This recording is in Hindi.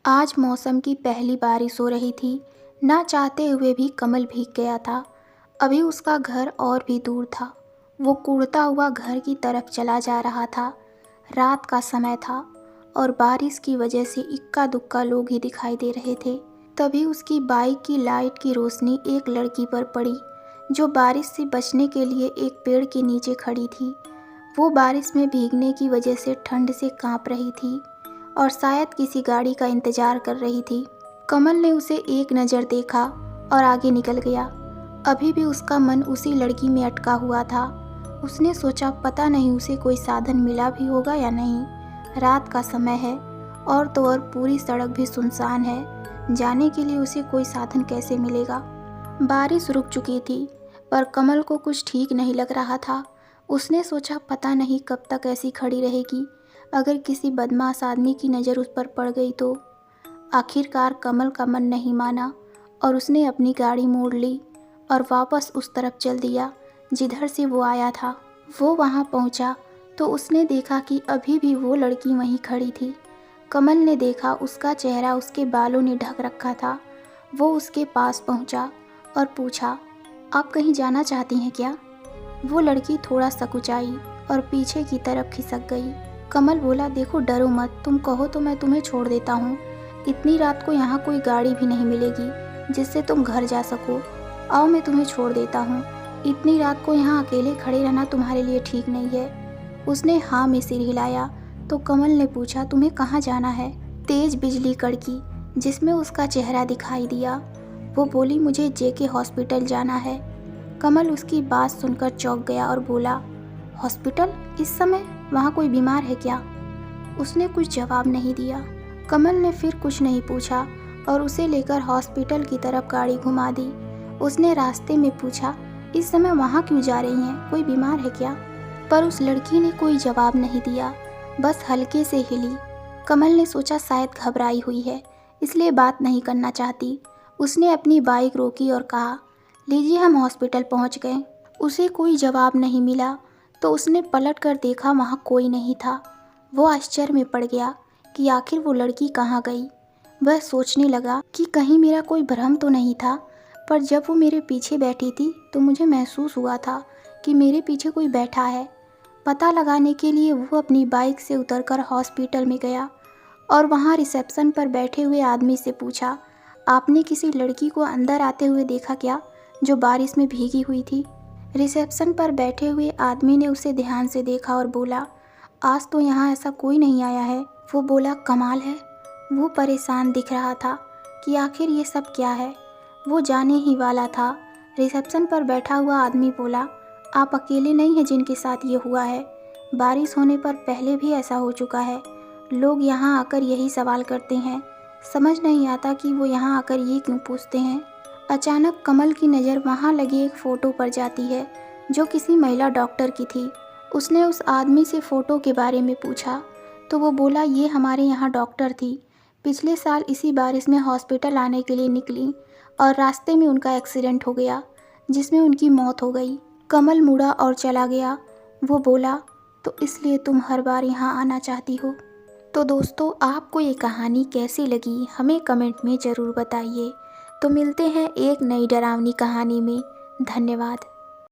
आज मौसम की पहली बारिश हो रही थी। ना चाहते हुए भी कमल भीग गया था। अभी उसका घर और भी दूर था। वो कूदता हुआ घर की तरफ चला जा रहा था। रात का समय था और बारिश की वजह से इक्का दुक्का लोग ही दिखाई दे रहे थे। तभी उसकी बाइक की लाइट की रोशनी एक लड़की पर पड़ी जो बारिश से बचने के लिए एक पेड़ के नीचे खड़ी थी। वो बारिश में भीगने की वजह से ठंड से कांप रही थी और शायद किसी गाड़ी का इंतजार कर रही थी। कमल ने उसे एक नज़र देखा और आगे निकल गया। अभी भी उसका मन उसी लड़की में अटका हुआ था। उसने सोचा पता नहीं उसे कोई साधन मिला भी होगा या नहीं। रात का समय है और तो और पूरी सड़क भी सुनसान है। जाने के लिए उसे कोई साधन कैसे मिलेगा। बारिश रुक चुकी थी पर कमल को कुछ ठीक नहीं लग रहा था। उसने सोचा पता नहीं कब तक ऐसी खड़ी रहेगी। अगर किसी बदमाश आदमी की नज़र उस पर पड़ गई तो। आखिरकार कमल का मन नहीं माना और उसने अपनी गाड़ी मोड़ ली और वापस उस तरफ चल दिया जिधर से वो आया था। वो वहाँ पहुँचा तो उसने देखा कि अभी भी वो लड़की वहीं खड़ी थी। कमल ने देखा उसका चेहरा उसके बालों ने ढक रखा था। वो उसके पास पहुँचा और पूछा, आप कहीं जाना चाहती हैं क्या? वो लड़की थोड़ा सकुचाई और पीछे की तरफ खिसक गई। कमल बोला, देखो डरो मत, तुम कहो तो मैं तुम्हें छोड़ देता हूँ। इतनी रात को यहाँ कोई गाड़ी भी नहीं मिलेगी जिससे तुम घर जा सको। आओ मैं तुम्हें छोड़ देता हूँ। इतनी रात को यहाँ अकेले खड़े रहना तुम्हारे लिए ठीक नहीं है। उसने हाँ में सिर हिलाया तो कमल ने पूछा, तुम्हें कहाँ जाना है? तेज बिजली कड़की जिसमें उसका चेहरा दिखाई दिया। वो बोली, मुझे जेके हॉस्पिटल जाना है। कमल उसकी बात सुनकर चौंक गया और बोला, हॉस्पिटल? इस समय? वहाँ कोई बीमार है क्या? उसने कुछ जवाब नहीं दिया। कमल ने फिर कुछ नहीं पूछा और उसे लेकर हॉस्पिटल की तरफ गाड़ी घुमा दी। उसने रास्ते में पूछा, इस समय वहाँ क्यों जा रही हैं? कोई बीमार है क्या? पर उस लड़की ने कोई जवाब नहीं दिया, बस हल्के से हिली। कमल ने सोचा शायद घबराई हुई है इसलिए बात नहीं करना चाहती। उसने अपनी बाइक रोकी और कहा, लीजिए हम हॉस्पिटल पहुँच गए। उसे कोई जवाब नहीं मिला तो उसने पलट कर देखा, वहाँ कोई नहीं था। वो आश्चर्य में पड़ गया कि आखिर वो लड़की कहाँ गई। वह सोचने लगा कि कहीं मेरा कोई भ्रम तो नहीं था, पर जब वो मेरे पीछे बैठी थी तो मुझे महसूस हुआ था कि मेरे पीछे कोई बैठा है। पता लगाने के लिए वो अपनी बाइक से उतरकर हॉस्पिटल में गया और वहाँ रिसेप्शन पर बैठे हुए आदमी से पूछा, आपने किसी लड़की को अंदर आते हुए देखा क्या जो बारिश में भीगी हुई थी? रिसेप्शन पर बैठे हुए आदमी ने उसे ध्यान से देखा और बोला, आज तो यहाँ ऐसा कोई नहीं आया है। वो बोला, कमाल है। वो परेशान दिख रहा था कि आखिर ये सब क्या है। वो जाने ही वाला था। रिसेप्शन पर बैठा हुआ आदमी बोला, आप अकेले नहीं हैं जिनके साथ ये हुआ है। बारिश होने पर पहले भी ऐसा हो चुका है। लोग यहाँ आकर यही सवाल करते हैं। समझ नहीं आता कि वो यहाँ आकर ये क्यों पूछते हैं। अचानक कमल की नज़र वहाँ लगी एक फ़ोटो पर जाती है जो किसी महिला डॉक्टर की थी। उसने उस आदमी से फ़ोटो के बारे में पूछा तो वो बोला, ये हमारे यहाँ डॉक्टर थी। पिछले साल इसी बारिश में हॉस्पिटल आने के लिए निकली और रास्ते में उनका एक्सीडेंट हो गया जिसमें उनकी मौत हो गई। कमल मुड़ा और चला गया। वो बोला, तो इसलिए तुम हर बार यहाँ आना चाहती हो? तो दोस्तों, आपको ये कहानी कैसी लगी हमें कमेंट में ज़रूर बताइए। तो मिलते हैं एक नई डरावनी कहानी में। धन्यवाद।